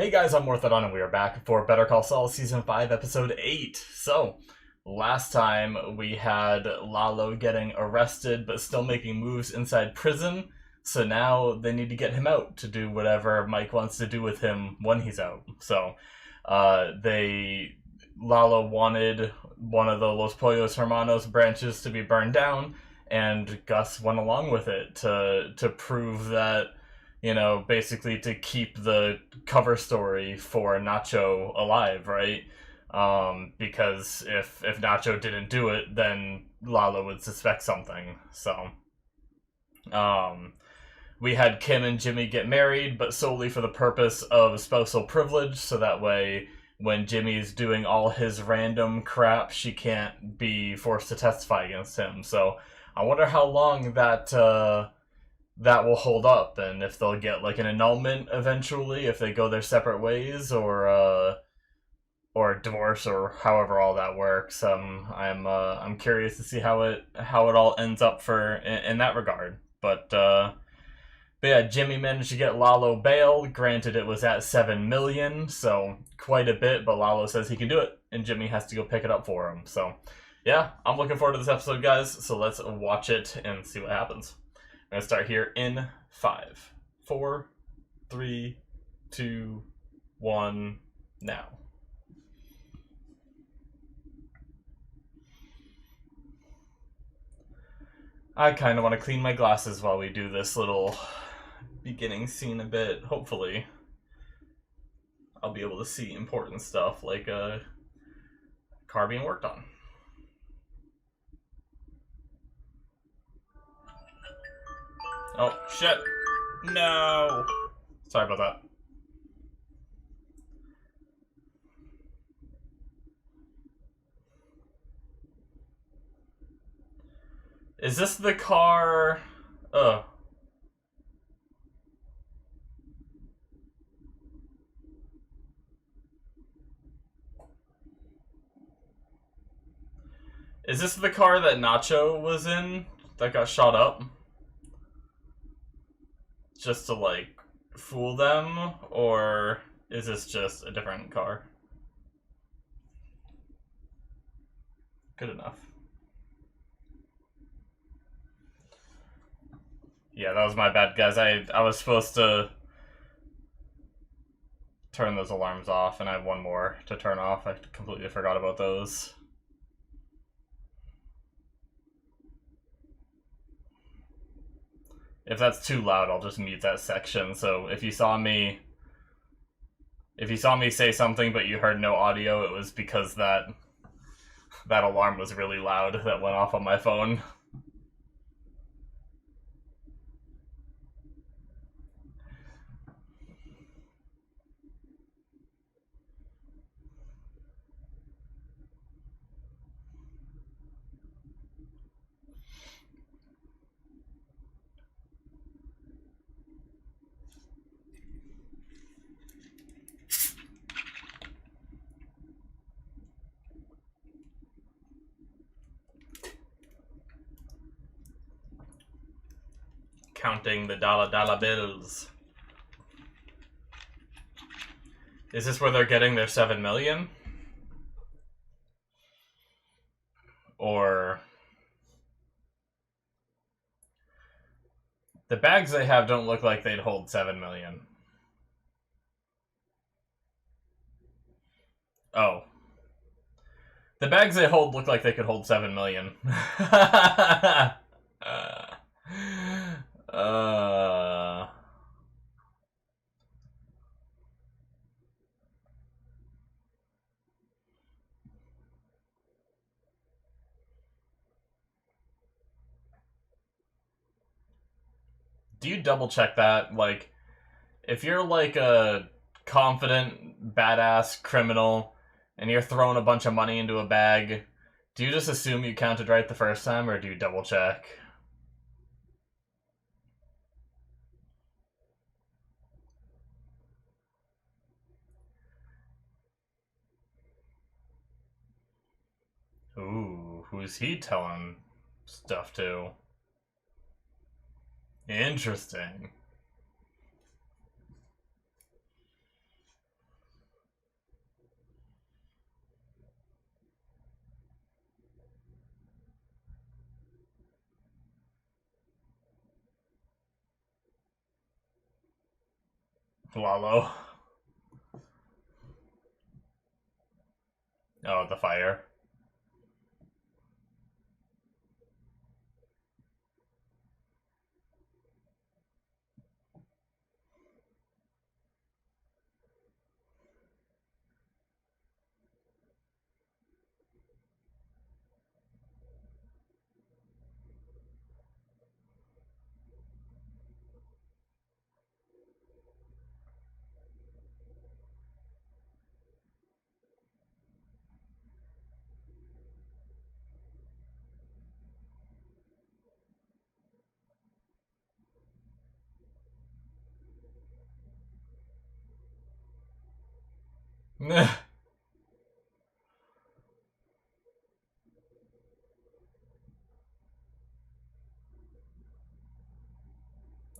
Hey guys, I'm Morthadon and we are back for Better Call Saul Season 5, Episode 8. So, last time we had Lalo getting arrested but still making moves inside prison. So now they need to get him out to do whatever Mike wants to do with him when he's out. So, Lalo wanted one of the Los Pollos Hermanos branches to be burned down, and Gus went along with it to prove that, you know, basically to keep the cover story for Nacho alive, right? Because if Nacho didn't do it, then Lalo would suspect something. So, we had Kim and Jimmy get married, but solely for the purpose of spousal privilege, so that way when Jimmy's doing all his random crap, she can't be forced to testify against him. So I wonder how long that will hold up, and if they'll get like an annulment eventually, if they go their separate ways, or divorce, or however all that works. I'm curious to see how it all ends up in that regard. But yeah, Jimmy managed to get Lalo bail. Granted, it was at $7 million, so quite a bit, but Lalo says he can do it, and Jimmy has to go pick it up for him. So yeah, I'm looking forward to this episode, guys, so let's watch it and see what happens. I'm going to start here in 5, 4, 3, 2, 1, now. I kind of want to clean my glasses while we do this little beginning scene a bit. Hopefully I'll be able to see important stuff like a car being worked on. Oh, shit. No. Sorry about that. Is this the car? Oh. Is this the car that Nacho was in that got shot up? Just to, like, fool them? Or is this just a different car? Good enough. Yeah, that was my bad, guys. I was supposed to turn those alarms off, and I have one more to turn off. I completely forgot about those. If that's too loud, I'll just mute that section. So if you saw me say something but you heard no audio, it was because that alarm was really loud that went off on my phone. Counting the dollar bills. Is this where they're getting their 7 million? Or the bags they have don't look like they'd hold 7 million. Oh. The bags they hold look like they could hold 7 million. Do you double check that? Like, if you're like a confident, badass criminal and you're throwing a bunch of money into a bag, do you just assume you counted right the first time, or do you double check? Ooh, who's he telling stuff to? Interesting. Lalo. Oh, the fire.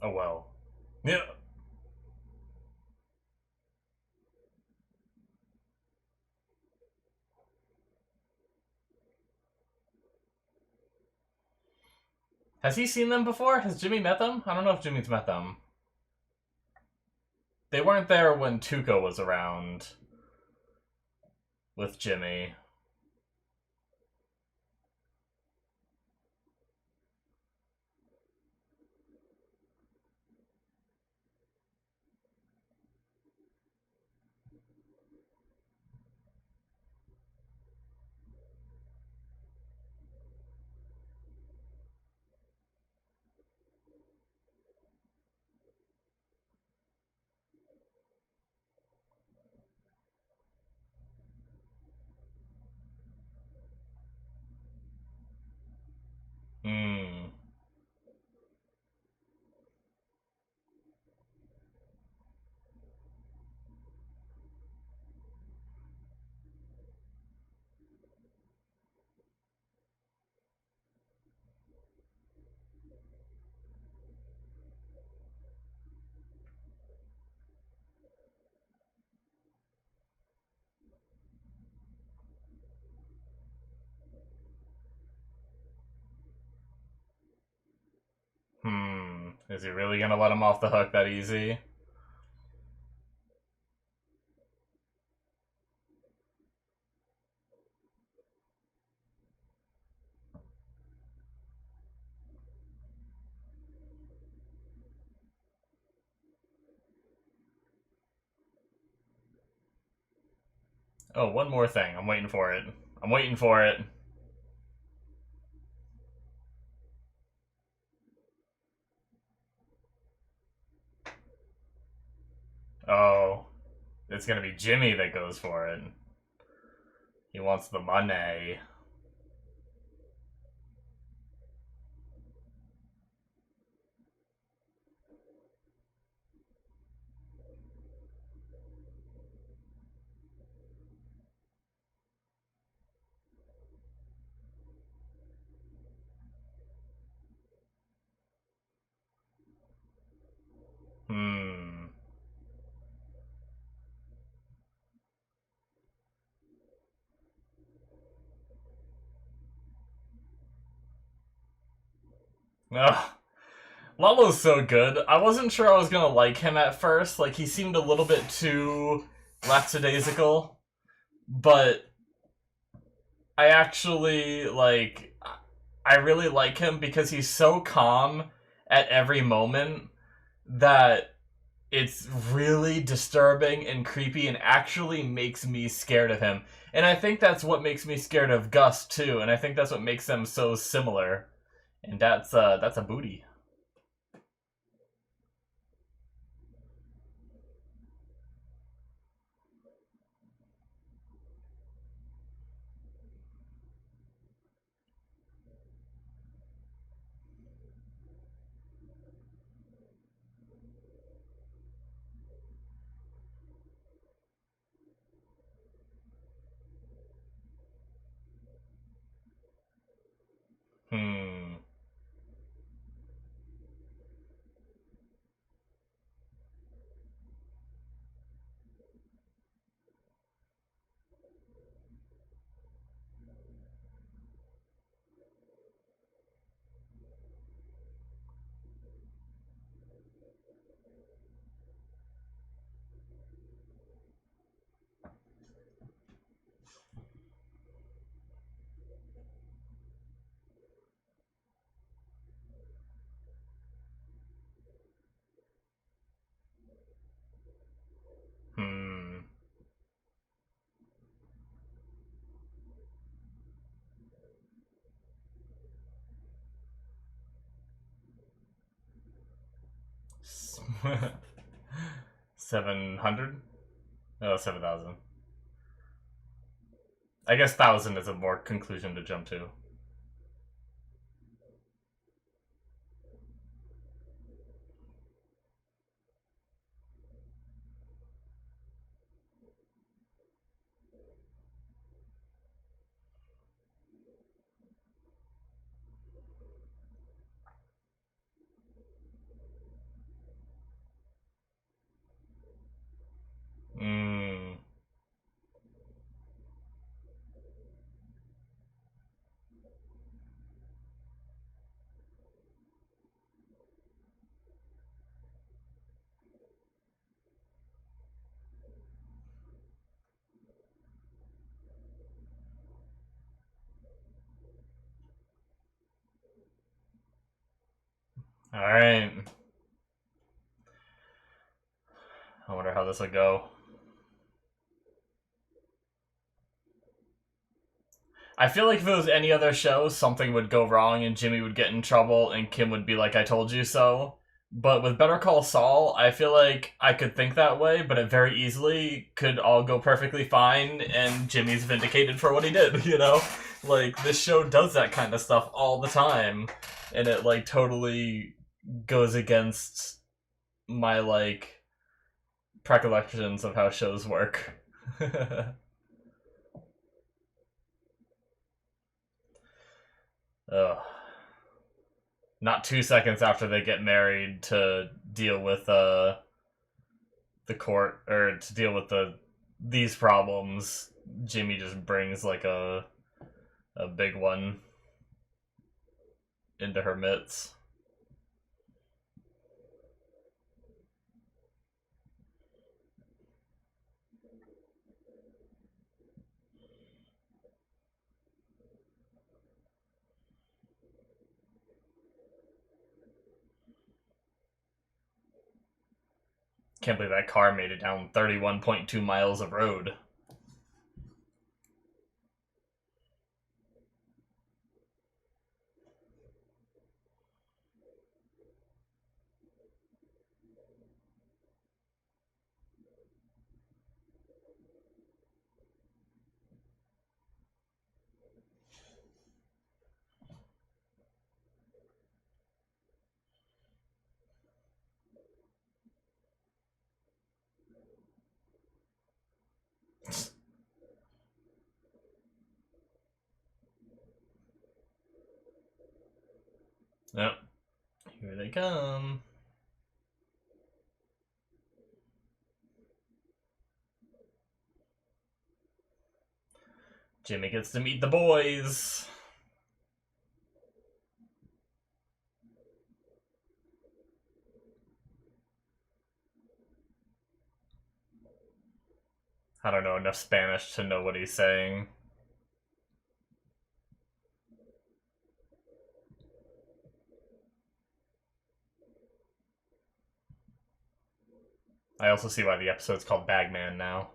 Oh well. Yeah. Has he seen them before? Has Jimmy met them? I don't know if Jimmy's met them. They weren't there when Tuco was around with Jimmy. Hmm. Is he really gonna let him off the hook that easy? Oh, one more thing. I'm waiting for it. I'm waiting for it. Oh, it's gonna be Jimmy that goes for it. He wants the money. Hmm. Ugh. Lalo's so good. I wasn't sure I was gonna like him at first. Like, he seemed a little bit too lackadaisical. But I actually, like, I really like him because he's so calm at every moment that it's really disturbing and creepy and actually makes me scared of him. And I think that's what makes me scared of Gus too, and I think that's what makes them so similar. And that's a booty. Hmm. 700? Oh, 7,000. I guess 1,000 is a more conclusion to jump to. Mm. Alright. I wonder how this will go. I feel like if it was any other show, something would go wrong and Jimmy would get in trouble and Kim would be like, I told you so. But with Better Call Saul, I feel like I could think that way, but it very easily could all go perfectly fine and Jimmy's vindicated for what he did, you know? Like, this show does that kind of stuff all the time, and it, like, totally goes against my, like, recollections of how shows work. Ugh. Not 2 seconds after they get married to deal with the court, or to deal with these problems, Jimmy just brings like a big one into her midst. Can't believe that car made it down 31.2 miles of road. Yep. Here they come. Jimmy gets to meet the boys. I don't know enough Spanish to know what he's saying. I also see why the episode's called Bagman now.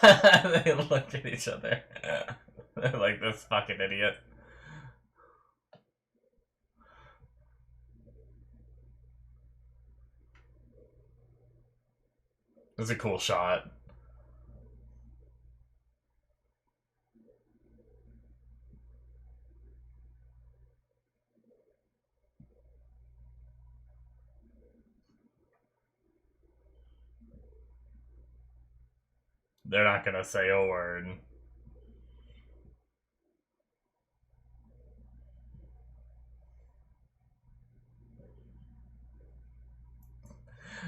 They look at each other. They're like, this fucking idiot. It's a cool shot. They're not gonna say a word.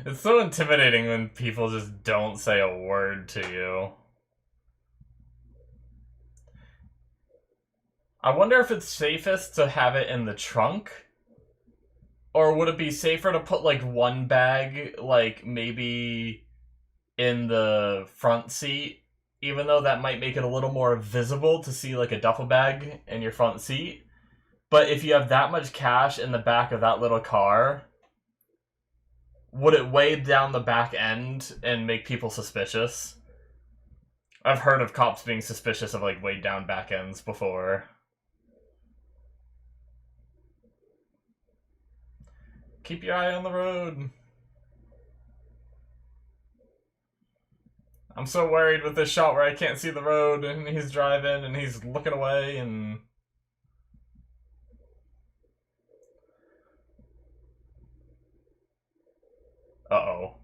It's so intimidating when people just don't say a word to you. I wonder if it's safest to have it in the trunk? Or would it be safer to put, like, one bag, like, maybe in the front seat? Even though that might make it a little more visible to see, like, a duffel bag in your front seat. But if you have that much cash in the back of that little car, would it weigh down the back end and make people suspicious? I've heard of cops being suspicious of, like, weighed down back ends before. Keep your eye on the road. I'm so worried with this shot where I can't see the road and he's driving and he's looking away and... Uh-oh.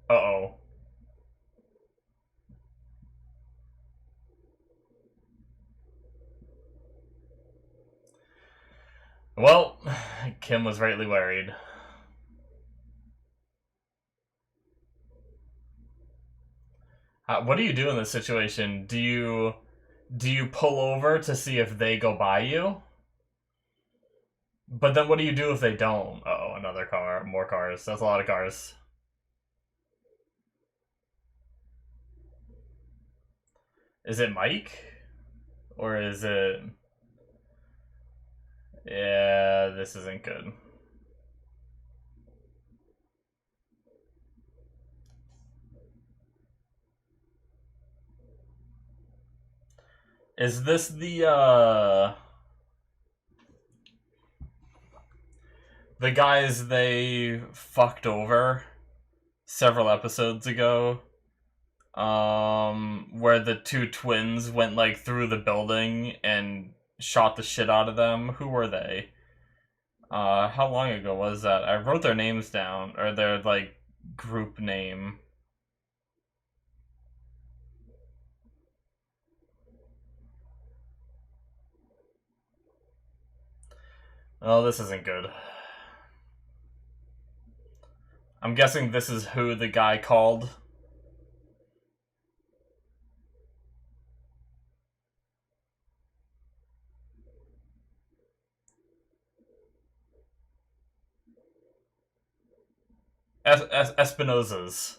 Uh-oh. Well, Kim was rightly worried. What do you do in this situation? Do you pull over to see if they go by you? But then what do you do if they don't? Uh-oh, another car. More cars. That's a lot of cars. Is it Mike? Or is it... Yeah, this isn't good. Is this the guys they fucked over several episodes ago? Where the two twins went, like, through the building and shot the shit out of them? Who were they? How long ago was that? I wrote their names down, or their, like, group name. Oh, this isn't good. I'm guessing this is who the guy called. Espinosa's.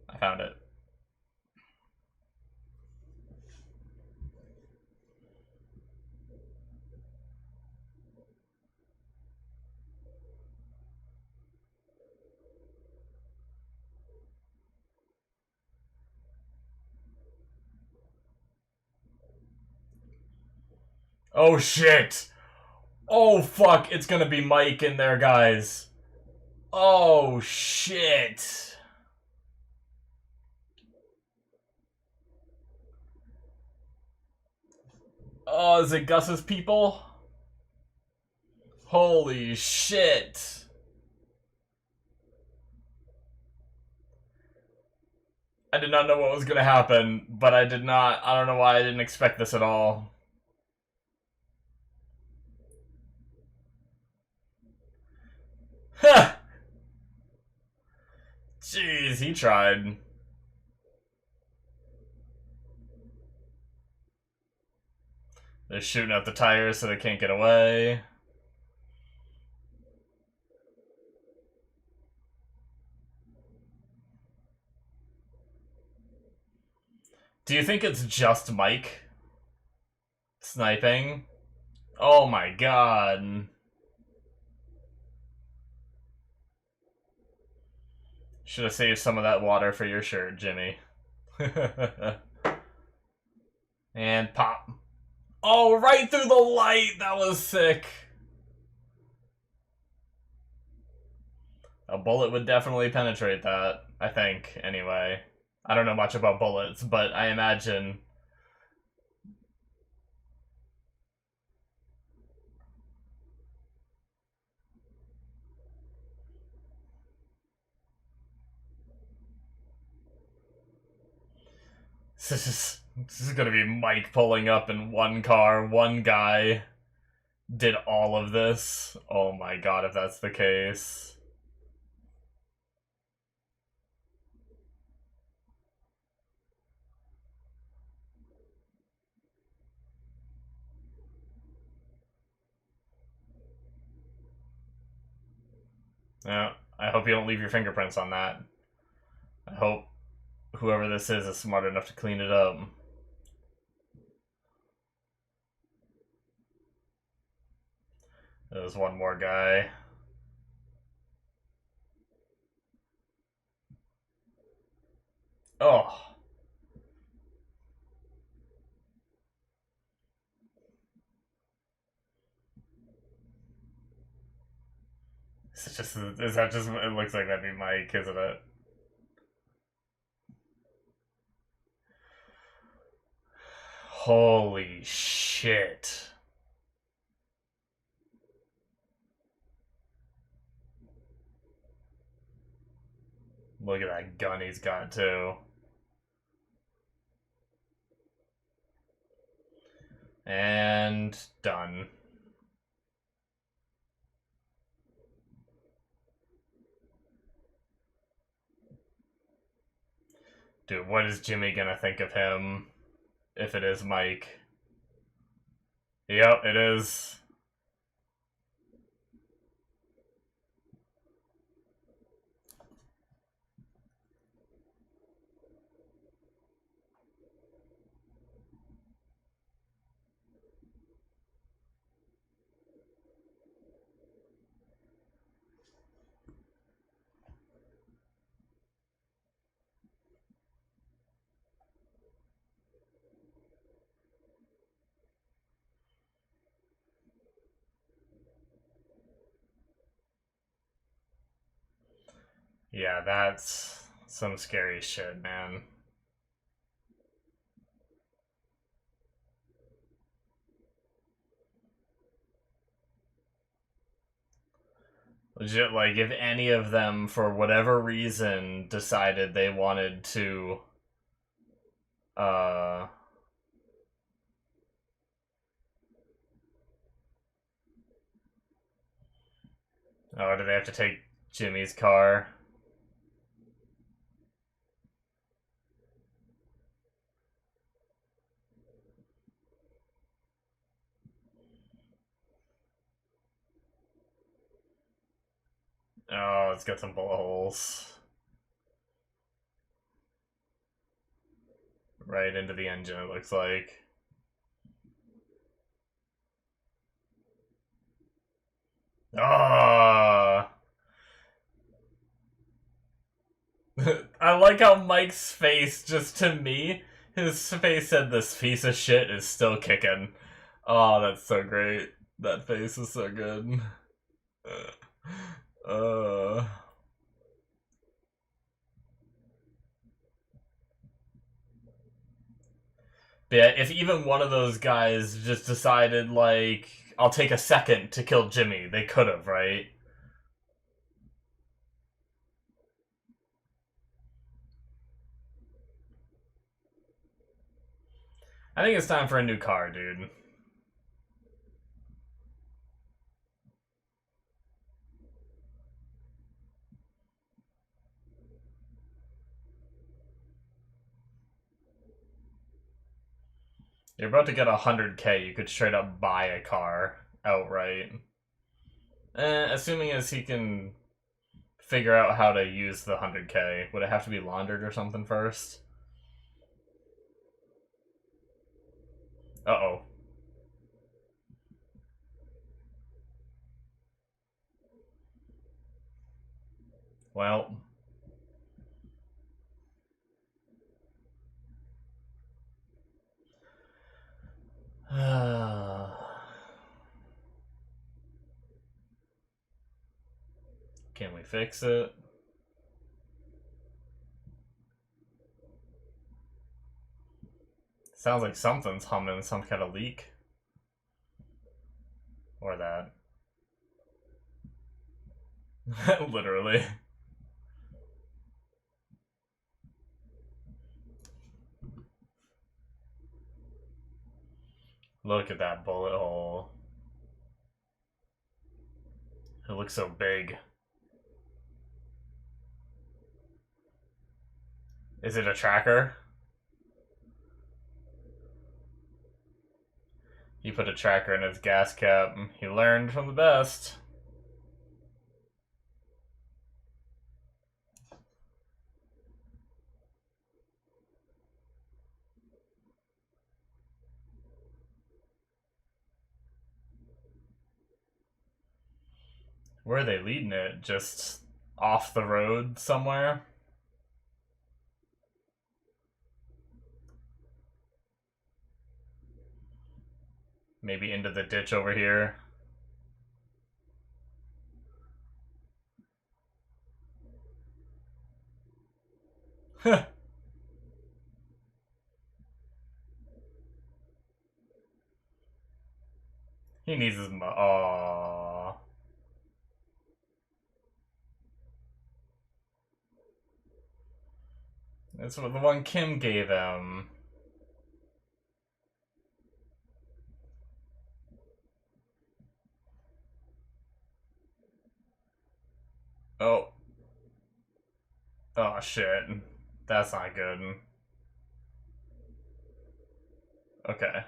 I found it. Oh shit! Oh fuck, it's gonna be Mike in there, guys. Oh shit! Oh, is it Gus's people? Holy shit! I did not know what was gonna happen, but I don't know why I didn't expect this at all. Ha! Jeez, he tried. They're shooting out the tires so they can't get away. Do you think it's just Mike sniping? Oh my god. Should have saved some of that water for your shirt, Jimmy. And pop. Oh, right through the light! That was sick. A bullet would definitely penetrate that, I think, anyway. I don't know much about bullets, but I imagine... This is gonna be Mike pulling up in one car, one guy did all of this. Oh my god, if that's the case. Yeah, I hope you don't leave your fingerprints on that. I hope whoever this is smart enough to clean it up. There's one more guy. Oh. Is that just, it looks like that'd be Mike, isn't it? Holy shit. Look at that gun he's got, too. And done. Dude, what is Jimmy gonna think of him if it is Mike? Yep, it is. Yeah, that's some scary shit, man. Legit, like, if any of them, for whatever reason, decided they wanted to, uh... Oh, do they have to take Jimmy's car? Oh, it's got some bullet holes. Right into the engine, it looks like. Ah! I like how Mike's face, just to me, his face said, "This piece of shit is still kicking." Oh, that's so great. That face is so good. Uh... But yeah, if even one of those guys just decided, like, I'll take a second to kill Jimmy, they could have, right? I think it's time for a new car, dude. You're about to get 100K, you could straight up buy a car outright. Assuming as he can figure out how to use the 100K. Would it have to be laundered or something first? Uh-oh. Well. Can we fix it? Sounds like something's humming, some kind of leak. Or that. Literally. Look at that bullet hole. It looks so big. Is it a tracker? He put a tracker in his gas cap. He learned from the best. Where are they leading it? Just off the road somewhere? Maybe into the ditch over here. He needs his aww. That's what the one Kim gave him. Oh. Oh shit. That's not good. Okay.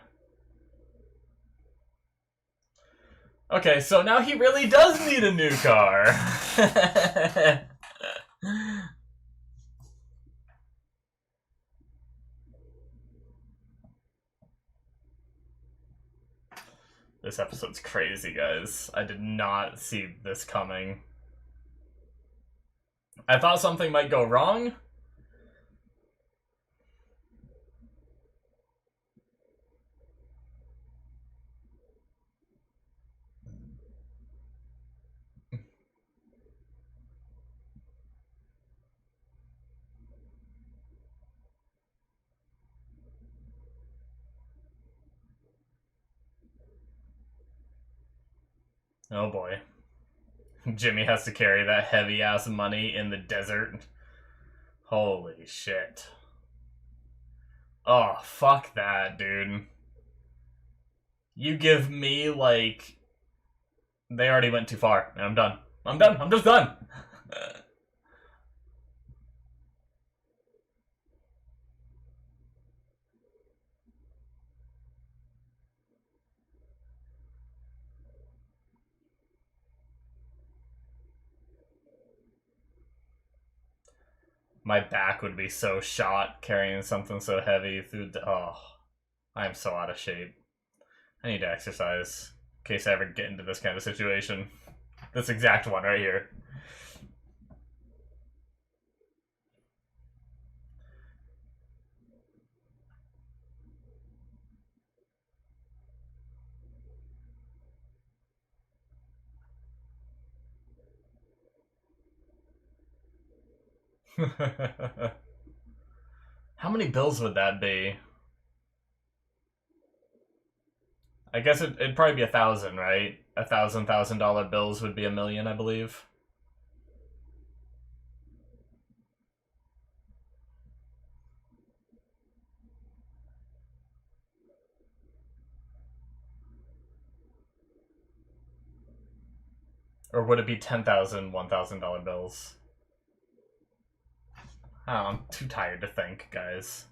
Okay, so now he really does need a new car. This episode's crazy, guys. I did not see this coming. I thought something might go wrong. Oh boy. Jimmy has to carry that heavy ass money in the desert. Holy shit. Oh, fuck that, dude. You give me, like... They already went too far, and I'm done. I'm done. I'm just done. My back would be so shot carrying something so heavy through the... Oh, I'm so out of shape. I need to exercise in case I ever get into this kind of situation. This exact one right here. How many bills would that be? I guess it'd probably be 1,000, right? $1,000 bills would be 1,000,000, I believe. Or would it be 10,000 $1,000 bills? Oh, I'm too tired to think, guys.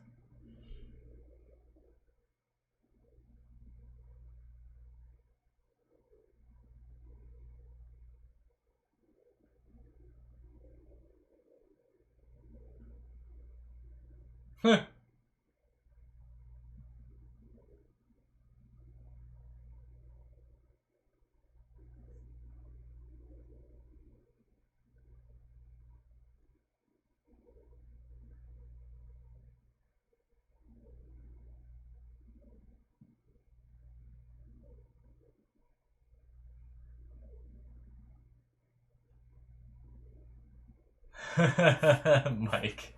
Mike.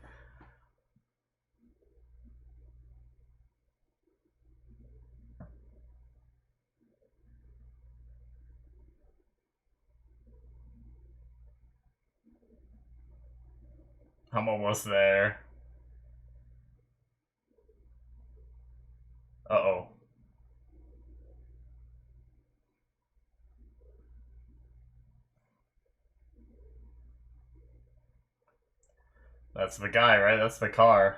I'm almost there. Uh-oh. That's the guy, right? That's the car.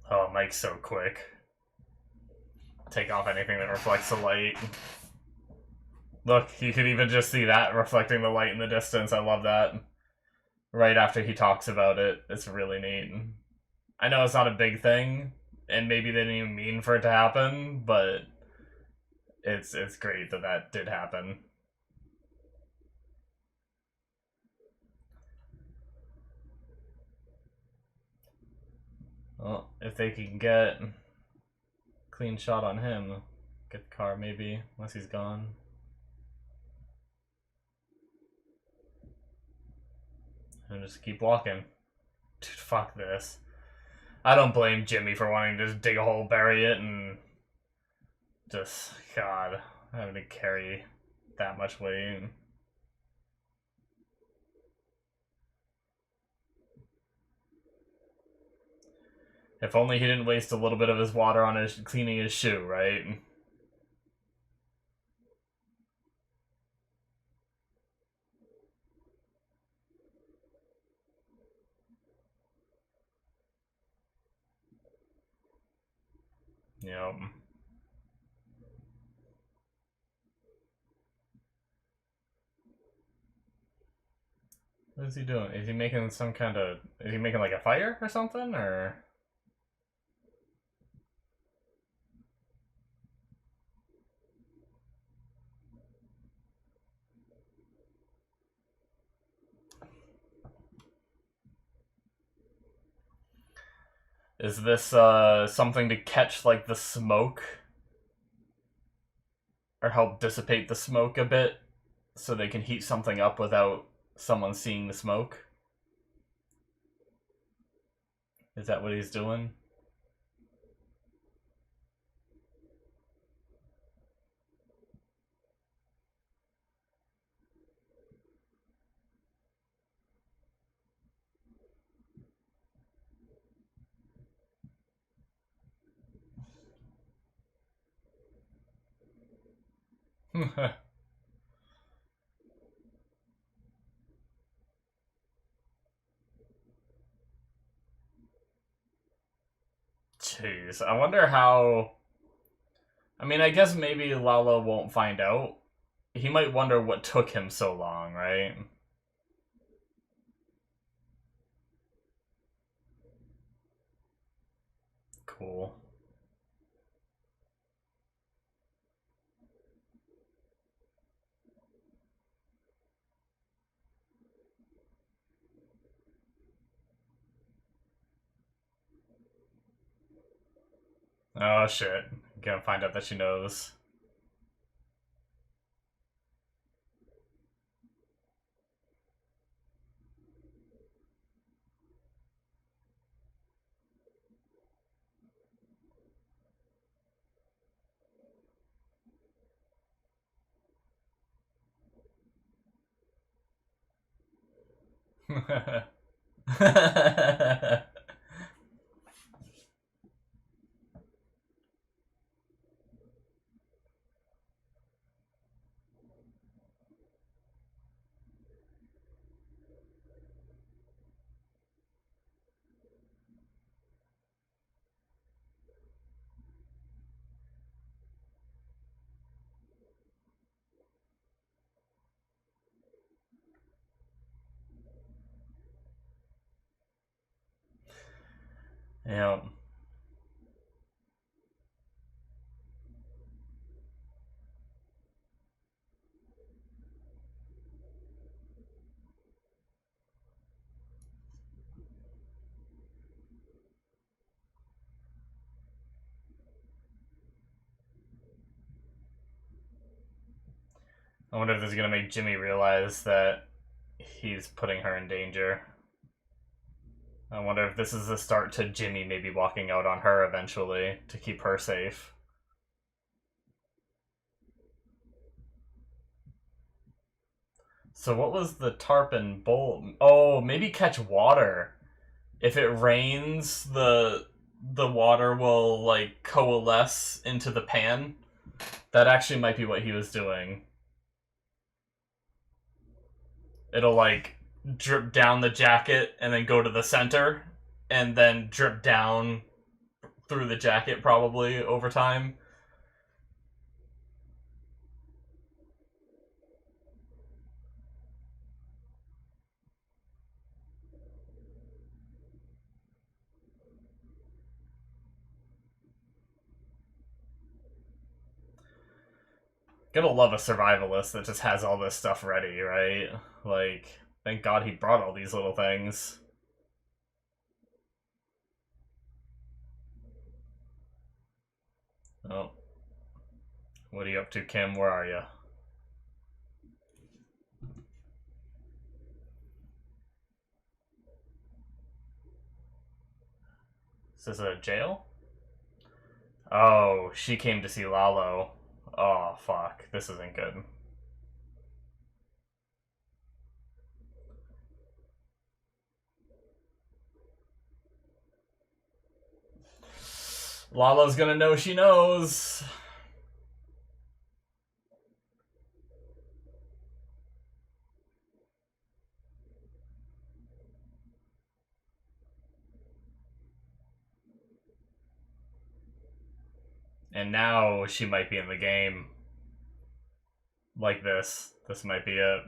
Oh, Mike's so quick. Take off anything that reflects the light. Look, you could even just see that reflecting the light in the distance. I love that. Right after he talks about it. It's really neat. I know it's not a big thing, and maybe they didn't even mean for it to happen, but it's great that that did happen. Well, if they can get a clean shot on him, get the car maybe, unless he's gone. And just keep walking. Dude, fuck this. I don't blame Jimmy for wanting to just dig a hole, bury it, and just, God, having to carry that much weight. If only he didn't waste a little bit of his water on his cleaning his shoe, right? Yep. What is he doing? Is he making some kind of... Is he making like a fire or something? Or... Is this something to catch like the smoke? Or help dissipate the smoke a bit? So they can heat something up without someone seeing the smoke? Is that what he's doing? Jeez, I wonder how... I mean, I guess maybe Lalo won't find out. He might wonder what took him so long, right? Cool. Oh shit. Gonna find out that she knows. Yeah. I wonder if this is gonna make Jimmy realize that he's putting her in danger. I wonder if this is the start to Jimmy maybe walking out on her eventually to keep her safe. So what was the tarpon bowl? Oh, maybe catch water. If it rains, the water will like coalesce into the pan. That actually might be what he was doing. It'll like drip down the jacket and then go to the center and then drip down through the jacket probably over time. Gonna love a survivalist that just has all this stuff ready, right? Like, thank God he brought all these little things. Oh. What are you up to, Kim? Where are you? Is this a jail? Oh, she came to see Lalo. Oh, fuck. This isn't good. Lalo's gonna know she knows. And now she might be in the game. Like this. This might be it.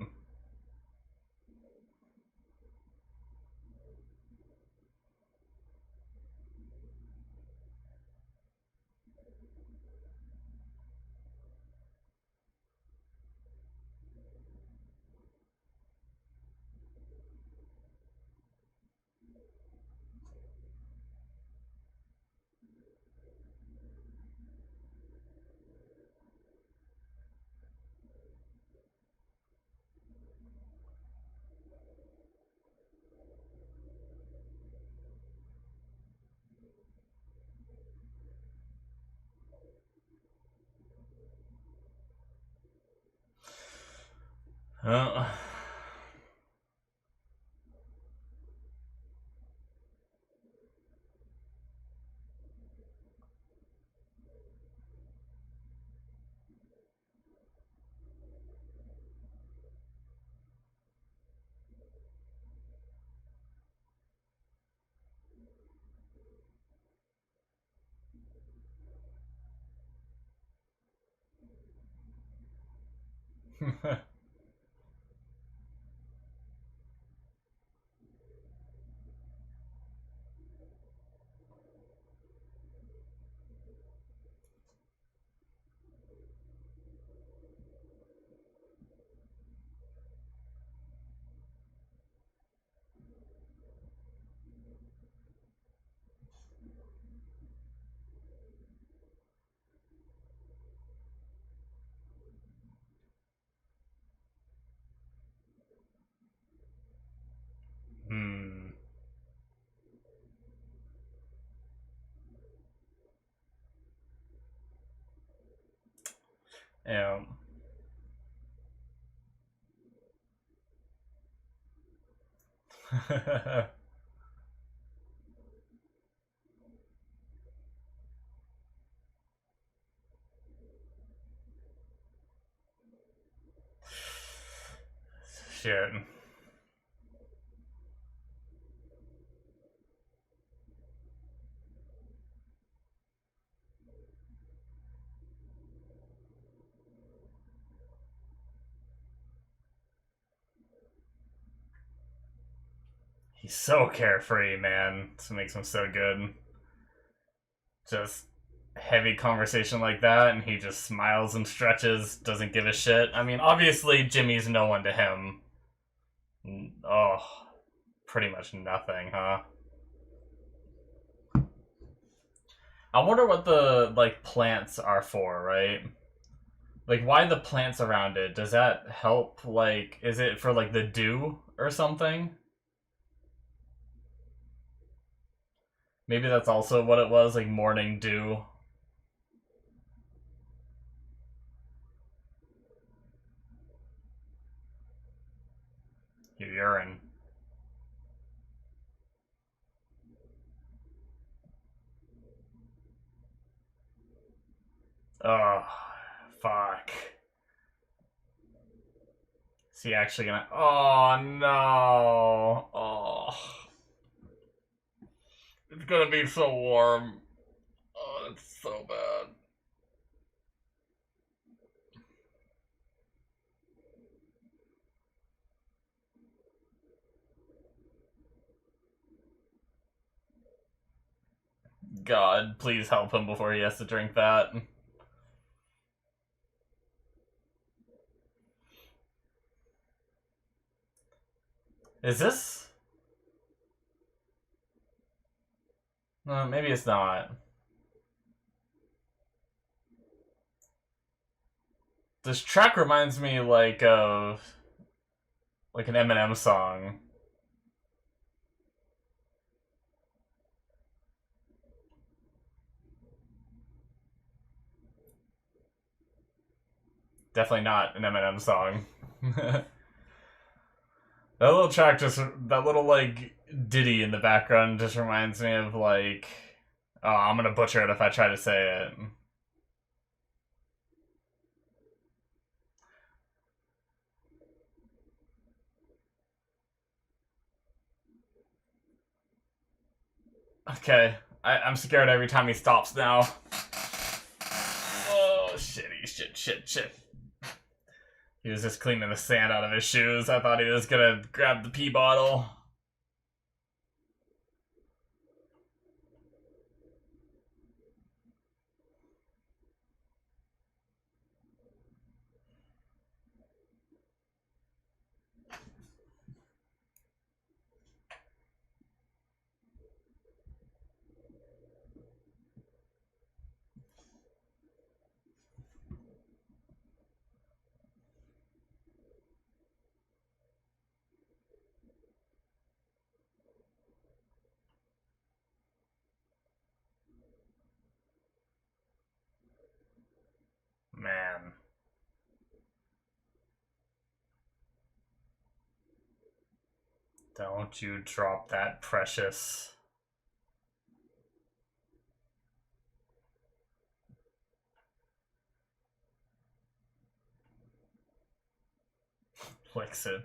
Oh. Hmm. Yeah. Shit. He's so carefree, man. This makes him so good. Just heavy conversation like that, and he just smiles and stretches, doesn't give a shit. I mean, obviously, Jimmy's no one to him. Oh, pretty much nothing, huh? I wonder what the, like, plants are for, right? Like, why the plants around it? Does that help, like, is it for, like, the dew or something? Maybe that's also what it was, like, morning dew. Your urine. Oh, fuck. Is he actually gonna... Oh, no. Oh. It's gonna be so warm. Oh, it's so bad. God, please help him before he has to drink that. Is this? Maybe it's not. This track reminds me like of like an Eminem song. Definitely not an Eminem song. That little track just that little like ditty in the background just reminds me of like oh, I'm gonna butcher it if I try to say it. Okay, I'm scared every time he stops now. Oh, shit. He was just cleaning the sand out of his shoes. I thought he was gonna grab the pee bottle. Man. Don't you drop that precious. Licks it.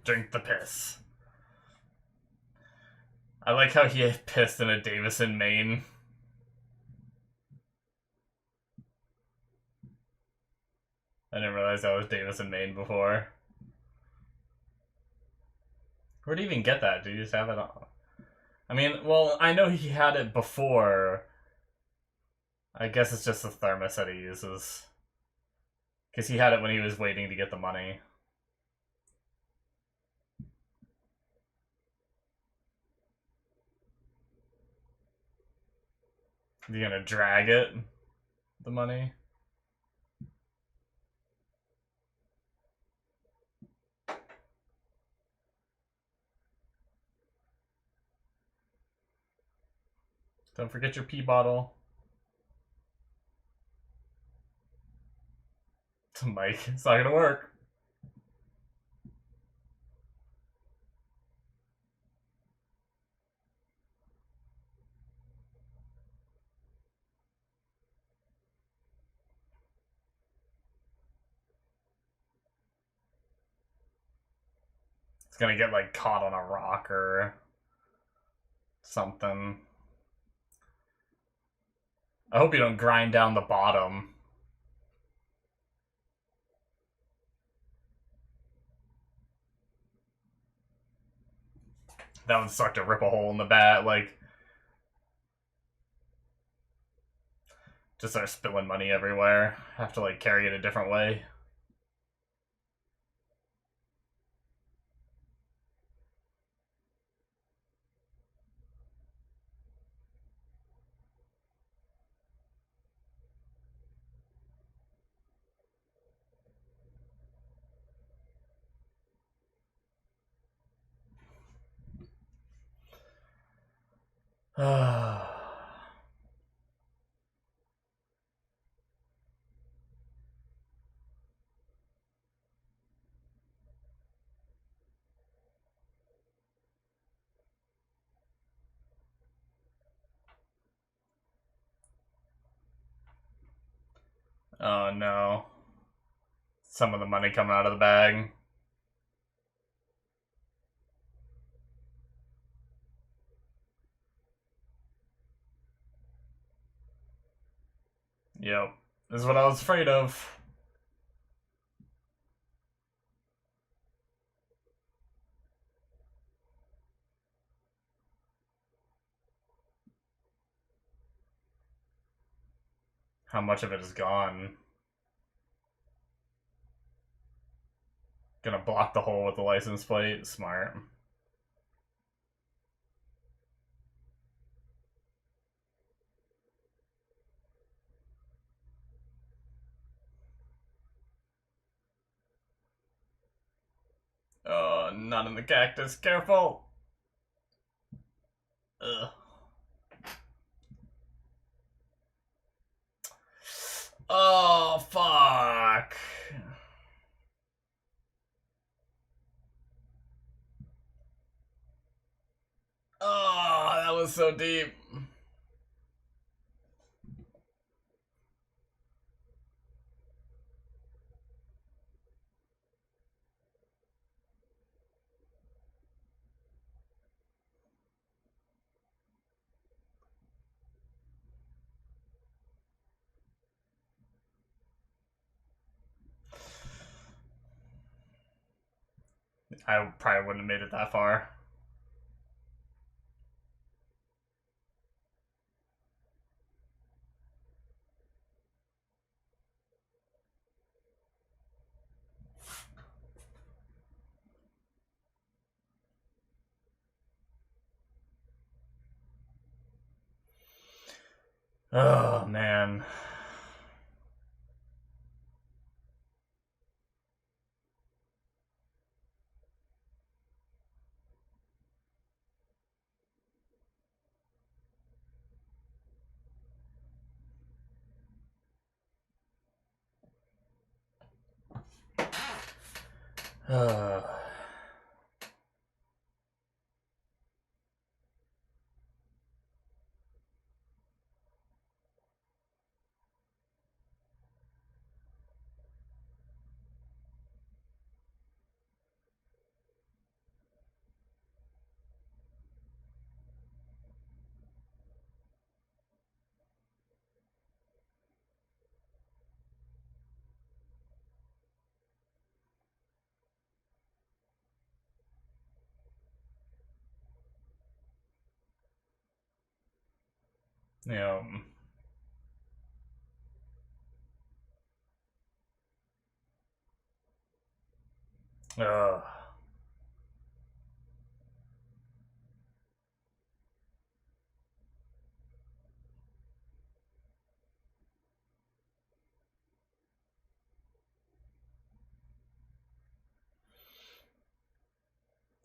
Drink the piss. I like how he pissed in a Davison, Maine. I didn't realize that was Davison, Maine before. Where'd he even get that? Did he just have it on? I mean, well, I know he had it before. I guess it's just the thermos that he uses. Because he had it when he was waiting to get the money. You gonna drag it? The money? Don't forget your pee bottle. Mike, it's not gonna work. It's gonna get like caught on a rock or something. I hope you don't grind down the bottom. That would suck to rip a hole in the bat, like just start spilling money everywhere. Have to like carry it a different way. Oh no. Some of the money coming out of the bag. Yep. This is what I was afraid of. How much of it is gone? Gonna block the hole with the license plate. Smart. not in the cactus. Careful! Ugh. Oh, fuck. Oh, that was so deep. I probably wouldn't have made it that far. Oh, man. Yeah. Ugh.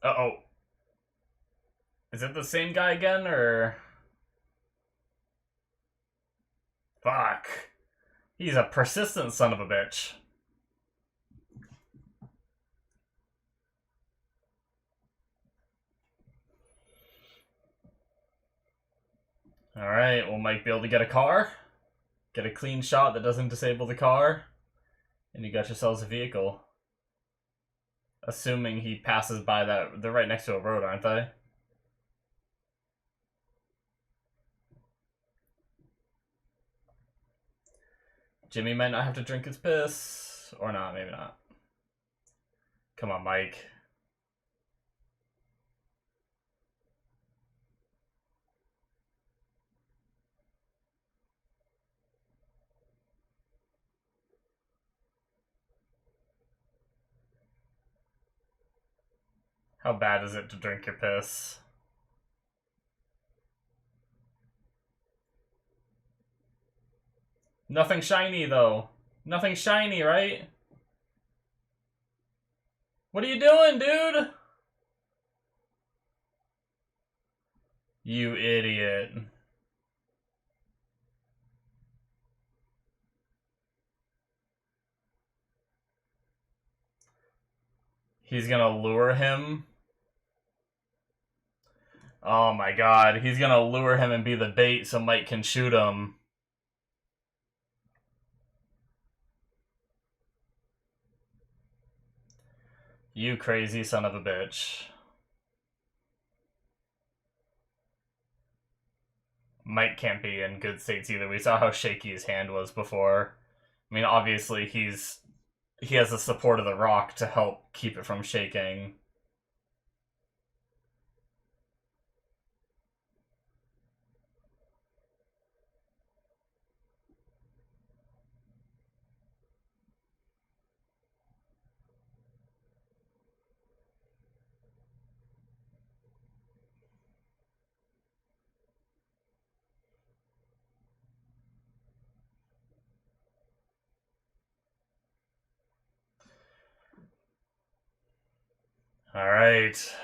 Uh-oh. Is it the same guy again, or... Fuck. He's a persistent son of a bitch. Alright, will Mike be able to get a car? Get a clean shot that doesn't disable the car? And you got yourselves a vehicle. Assuming he passes by that... They're right next to a road, aren't they? Jimmy might not have to drink his piss. Or not, maybe not. Come on, Mike. How bad is it to drink your piss? Nothing shiny, though. Nothing shiny, right? What are you doing, dude? You idiot. He's gonna lure him. Oh my god, he's gonna lure him and be the bait so Mike can shoot him. You crazy son of a bitch. Mike can't be in good states either. We saw how shaky his hand was before. I mean, obviously he has the support of the rock to help keep it from shaking. All right.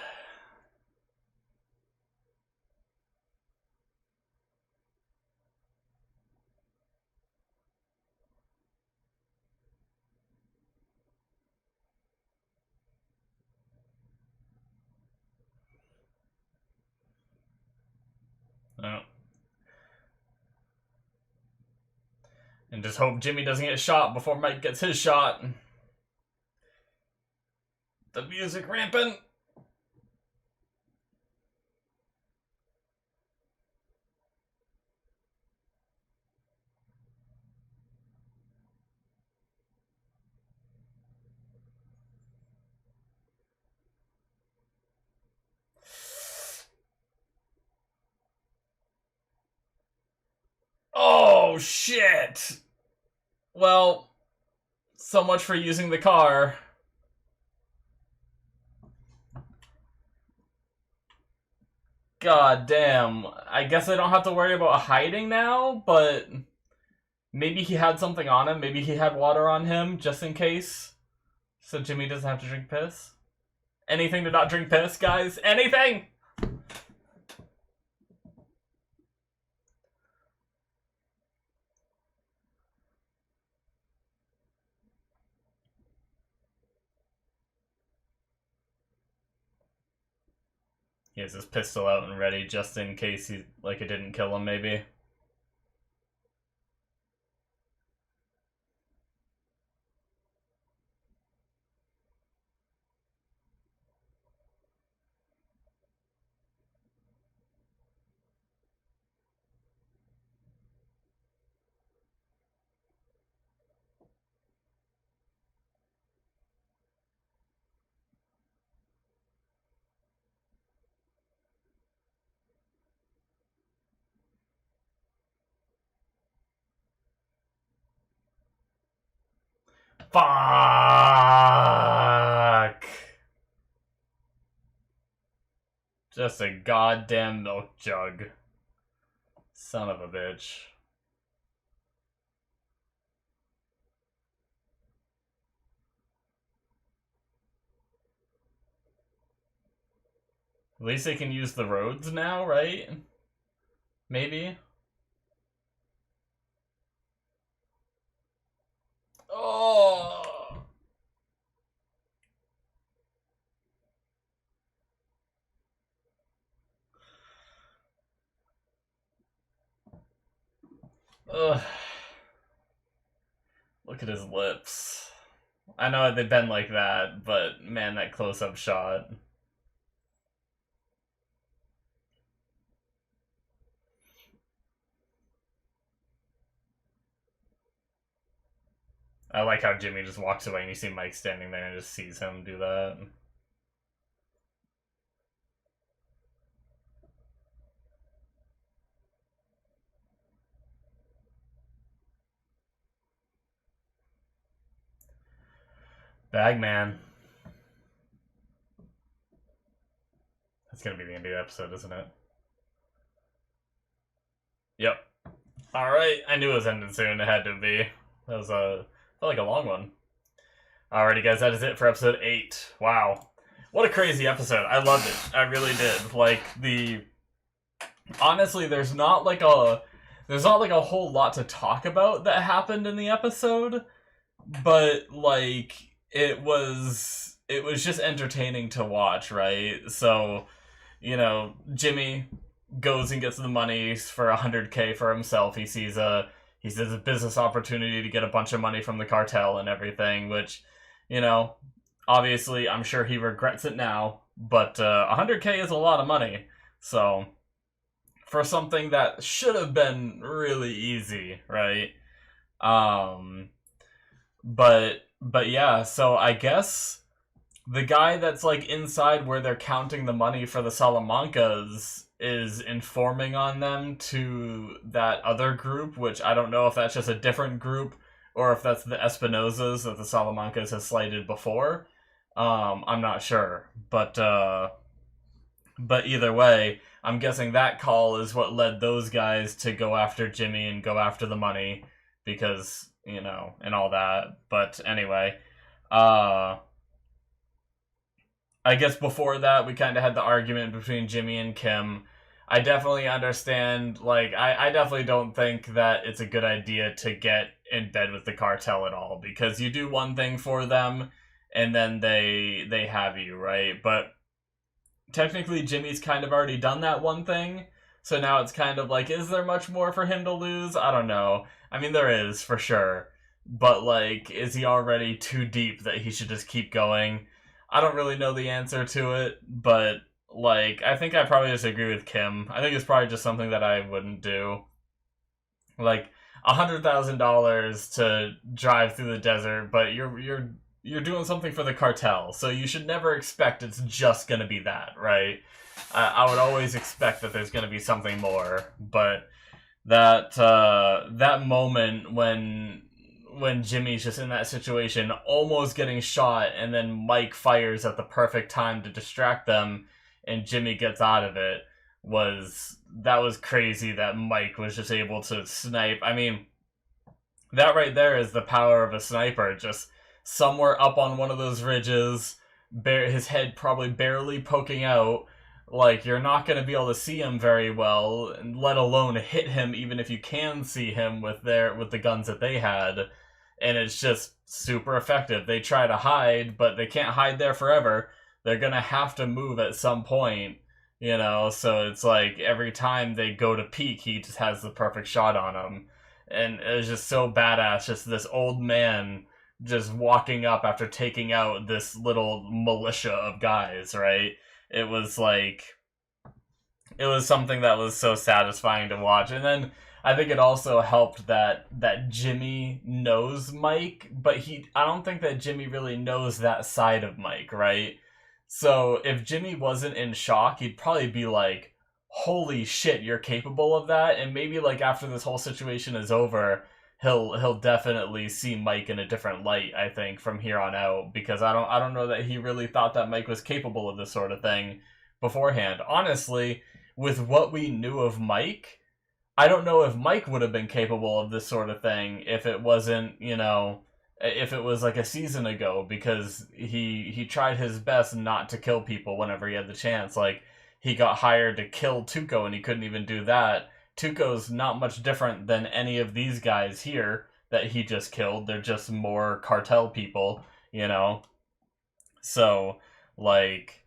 Oh. And just hope Jimmy doesn't get shot before Mike gets his shot. The music rampant. Oh, shit! Well, so much for using the car. God damn. I guess I don't have to worry about hiding now, but maybe he had something on him. Maybe he had water on him, just in case. So Jimmy doesn't have to drink piss. Anything to not drink piss, guys? Anything! He has his pistol out and ready just in case he, like, it didn't kill him, maybe. Fuck! Just a goddamn milk jug. Son of a bitch. At least they can use the roads now, right? Maybe? Oh! Ugh. Look at his lips. I know they've been like that, but man, that close-up shot. I like how Jimmy just walks away and you see Mike standing there and just sees him do that. Bagman. That's gonna be the end of the episode, isn't it? Yep. Alright, I knew it was ending soon. It had to be. That was felt like a long one. Alrighty, guys, that is it for episode 8. Wow. What a crazy episode. I loved it. I really did. Like, honestly, there's not like a whole lot to talk about that happened in the episode, but like it was just entertaining to watch, right? So, Jimmy goes and gets the money for 100K for himself. He sees a business opportunity to get a bunch of money from the cartel and everything, which, obviously I'm sure he regrets it now, but 100K is a lot of money. So, for something that should have been really easy, right? But yeah, so I guess the guy that's like inside where they're counting the money for the Salamancas is informing on them to that other group, which I don't know if that's just a different group or if that's the Espinosas that the Salamancas has slighted before. I'm not sure, but either way, I'm guessing that call is what led those guys to go after Jimmy and go after the money because, and all that. But anyway, I guess before that, we kind of had the argument between Jimmy and Kim. I definitely understand, like, I definitely don't think that it's a good idea to get in bed with the cartel at all, because you do one thing for them, and then they have you, right? But technically, Jimmy's kind of already done that one thing, so now it's kind of like, is there much more for him to lose? I don't know. I mean, there is, for sure. But, like, is he already too deep that he should just keep going? I don't really know the answer to it, but, like, I think I probably just agree with Kim. I think it's probably just something that I wouldn't do. Like, $100,000 to drive through the desert, but you're doing something for the cartel, so you should never expect it's just gonna be that, right? I would always expect that there's gonna be something more, but that moment when Jimmy's just in that situation, almost getting shot, and then Mike fires at the perfect time to distract them, and Jimmy gets out of it, that was crazy that Mike was just able to snipe. I mean, that right there is the power of a sniper. Just somewhere up on one of those ridges, his head probably barely poking out. Like, you're not going to be able to see him very well, let alone hit him, even if you can see him with the guns that they had. And it's just super effective. They try to hide, but they can't hide there forever. They're going to have to move at some point, so it's like every time they go to peek, he just has the perfect shot on him. And it was just so badass, just this old man just walking up after taking out this little militia of guys, right? It was like, it was something that was so satisfying to watch. And then I think it also helped that Jimmy knows Mike, but I don't think that Jimmy really knows that side of Mike, right? So if Jimmy wasn't in shock, he'd probably be like, holy shit, you're capable of that. And maybe, like, after this whole situation is over, he'll definitely see Mike in a different light, I think, from here on out, because I don't know that he really thought that Mike was capable of this sort of thing beforehand. Honestly, with what we knew of Mike, I don't know if Mike would have been capable of this sort of thing if it wasn't, if it was like a season ago, because he tried his best not to kill people whenever he had the chance. Like, he got hired to kill Tuco and he couldn't even do that. Tuco's not much different than any of these guys here that he just killed. They're just more cartel people, So, like,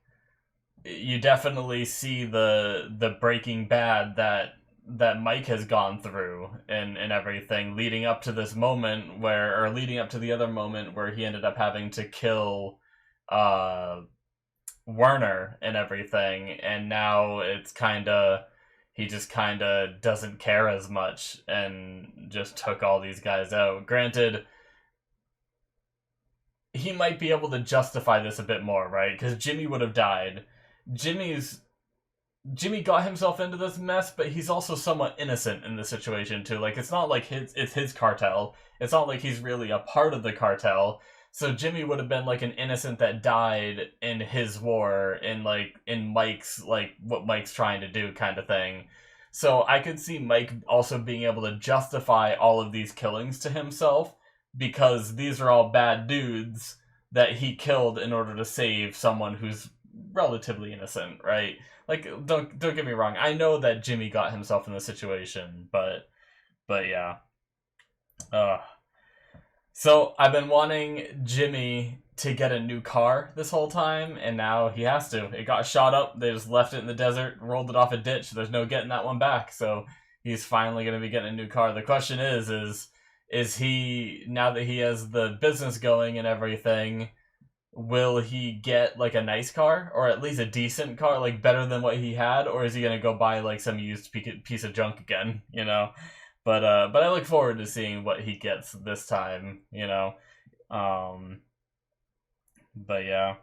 you definitely see the Breaking Bad that Mike has gone through and everything, leading up to this moment leading up to the other moment where he ended up having to kill Werner and everything, and now it's he just kind of doesn't care as much and just took all these guys out. Granted, he might be able to justify this a bit more, right? Because Jimmy would have died. Jimmy got himself into this mess, but he's also somewhat innocent in this situation too. Like, it's not like it's his cartel. It's not like he's really a part of the cartel. So Jimmy would have been like an innocent that died in his war, in Mike's, like, what Mike's trying to do kind of thing. So I could see Mike also being able to justify all of these killings to himself, because these are all bad dudes that he killed in order to save someone who's relatively innocent, right? Like, don't get me wrong. I know that Jimmy got himself in this situation, but yeah. So I've been wanting Jimmy to get a new car this whole time, and now he has to. It got shot up. They just left it in the desert, rolled it off a ditch. There's no getting that one back. So he's finally going to be getting a new car. The question is he, now that he has the business going and everything, will he get like a nice car, or at least a decent car, like better than what he had, or is he gonna go buy like some used piece of junk again? But I look forward to seeing what he gets this time. But yeah,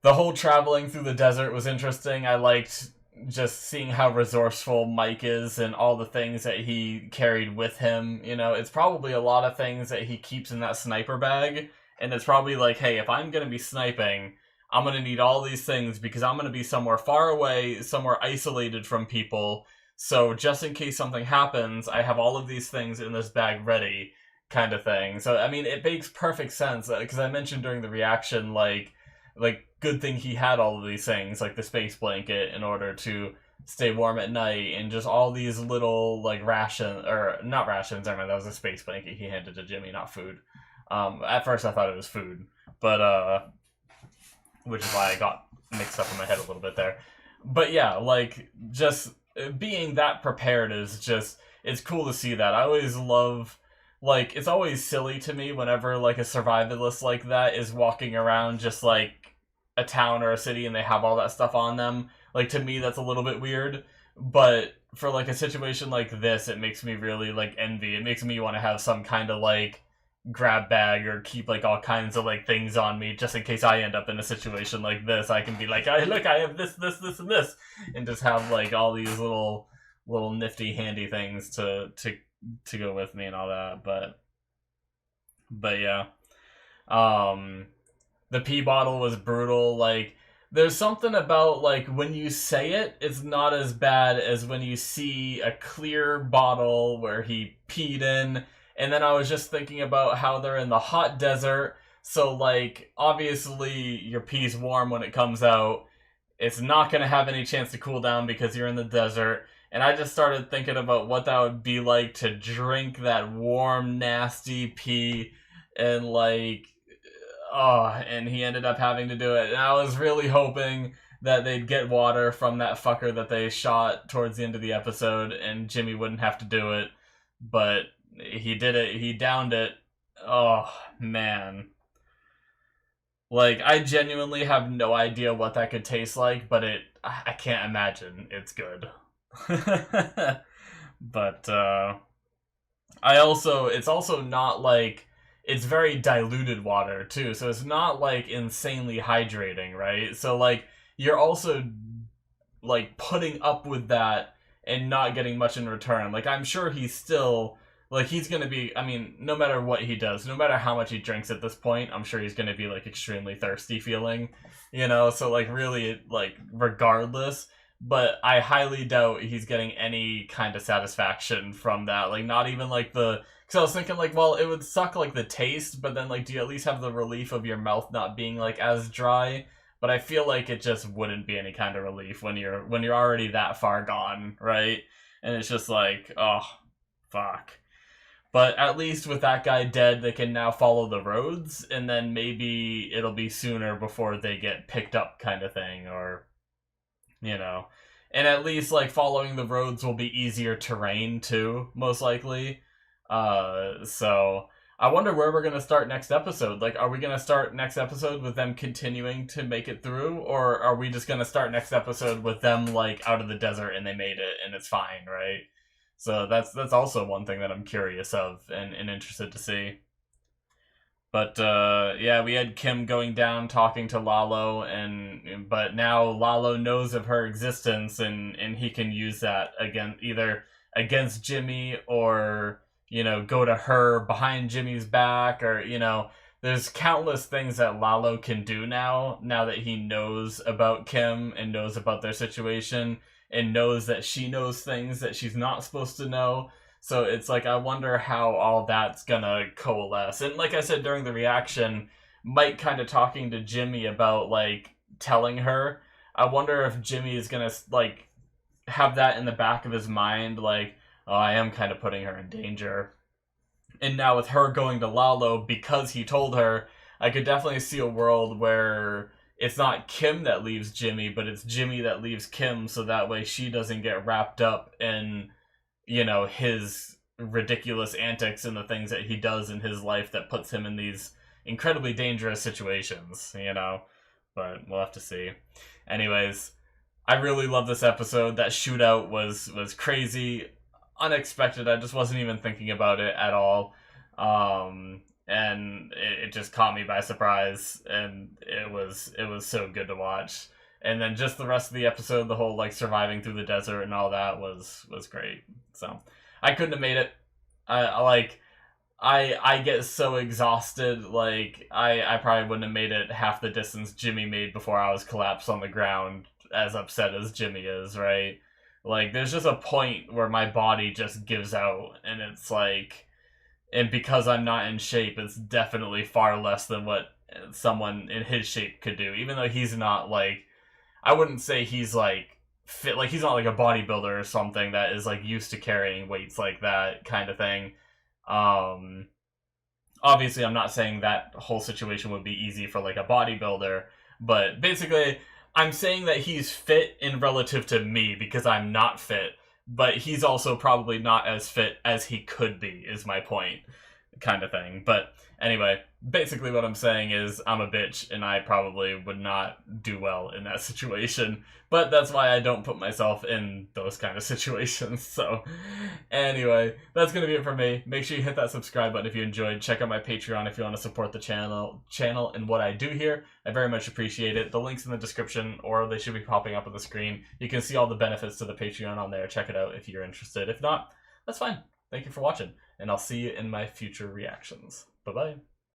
the whole traveling through the desert was interesting. I liked just seeing how resourceful Mike is and all the things that he carried with him. It's probably a lot of things that he keeps in that sniper bag. And it's probably like, hey, if I'm going to be sniping, I'm going to need all these things because I'm going to be somewhere far away, somewhere isolated from people. So just in case something happens, I have all of these things in this bag ready, kind of thing. So, I mean, it makes perfect sense because I mentioned during the reaction, like good thing he had all of these things, like the space blanket, in order to stay warm at night, and just all these little, like, not rations, I mean, that was a space blanket he handed to Jimmy, not food. At first I thought it was food, but, which is why I got mixed up in my head a little bit there. But yeah, like, just being that prepared is just, it's cool to see that. I always love, like, it's always silly to me whenever, like, a survivalist like that is walking around just, like, a town or a city and they have all that stuff on them. Like, to me, that's a little bit weird. But for, like, a situation like this, it makes me really, like, envy. It makes me want to have some kind of, like, grab bag or keep, like, all kinds of, like, things on me just in case I end up in a situation like this. I can be like, look, I have this, this, this, and this. And just have, like, all these little nifty, handy things to go with me and all that. But yeah. The pee bottle was brutal. Like, there's something about, like, when you say it, it's not as bad as when you see a clear bottle where he peed in. And then I was just thinking about how they're in the hot desert. So, like, obviously your pee's warm when it comes out. It's not going to have any chance to cool down because you're in the desert. And I just started thinking about what that would be like to drink that warm, nasty pee. And, like, and he ended up having to do it. And I was really hoping that they'd get water from that fucker that they shot towards the end of the episode, and Jimmy wouldn't have to do it. But he did it. He downed it. Oh, man. Like, I genuinely have no idea what that could taste like, but I can't imagine it's good. But, it's also not like, it's very diluted water, too, so it's not, like, insanely hydrating, right? So, like, you're also, like, putting up with that and not getting much in return. Like, I'm sure he's still, like, he's gonna be, I mean, no matter what he does, no matter how much he drinks at this point, I'm sure he's gonna be, like, extremely thirsty feeling, you know? So, like, really, like, regardless, but I highly doubt he's getting any kind of satisfaction from that. Like, not even, like, because I was thinking, like, well, it would suck, like, the taste, but then, like, do you at least have the relief of your mouth not being, like, as dry? But I feel like it just wouldn't be any kind of relief when you're already that far gone, right? And it's just like, oh, fuck. But at least with that guy dead, they can now follow the roads, and then maybe it'll be sooner before they get picked up, kind of thing, or, you know. And at least, like, following the roads will be easier terrain, too, most likely. So I wonder where we're going to start next episode. Like, are we going to start next episode with them continuing to make it through? Or are we just going to start next episode with them, like, out of the desert and they made it and it's fine, right? So that's also one thing that I'm curious of and interested to see. But, yeah, we had Kim going down talking to Lalo, but now Lalo knows of her existence and he can use that either against Jimmy or, you know, go to her behind Jimmy's back, or, you know, there's countless things that Lalo can do now that he knows about Kim and knows about their situation and knows that she knows things that she's not supposed to know. So it's like, I wonder how all that's gonna coalesce. And like I said during the reaction, Mike kind of talking to Jimmy about, like, telling her, I wonder if Jimmy is gonna, like, have that in the back of his mind, like, oh, I am kind of putting her in danger. And now with her going to Lalo because he told her, I could definitely see a world where it's not Kim that leaves Jimmy, but it's Jimmy that leaves Kim, so that way she doesn't get wrapped up in, you know, his ridiculous antics and the things that he does in his life that puts him in these incredibly dangerous situations, you know? But we'll have to see. Anyways, I really love this episode. That shootout was crazy, unexpected. I just wasn't even thinking about it at all. And it just caught me by surprise, and it was so good to watch. And then just the rest of the episode, the whole, like, surviving through the desert and all that was great. So I couldn't have made it. I get so exhausted. Like, I probably wouldn't have made it half the distance Jimmy made before I was collapsed on the ground, as upset as Jimmy is, right? Like, there's just a point where my body just gives out, and it's like, and because I'm not in shape, it's definitely far less than what someone in his shape could do, even though he's not like, I wouldn't say he's like fit, like he's not like a bodybuilder or something that is like used to carrying weights like that kind of thing. Obviously I'm not saying that whole situation would be easy for like a bodybuilder, but basically I'm saying that he's fit in relative to me because I'm not fit, but he's also probably not as fit as he could be, is my point, kind of thing. But anyway, basically what I'm saying is I'm a bitch and I probably would not do well in that situation, but that's why I don't put myself in those kind of situations. So anyway, that's gonna be it for me. Make sure you hit that subscribe button if you enjoyed. Check out my Patreon if you want to support the channel and what I do here. I very much appreciate it. The link's in the description, or they should be popping up on the screen. You can see all the benefits to the Patreon on there. Check it out if you're interested. If not, that's fine. Thank you for watching, and I'll see you in my future reactions. Bye-bye.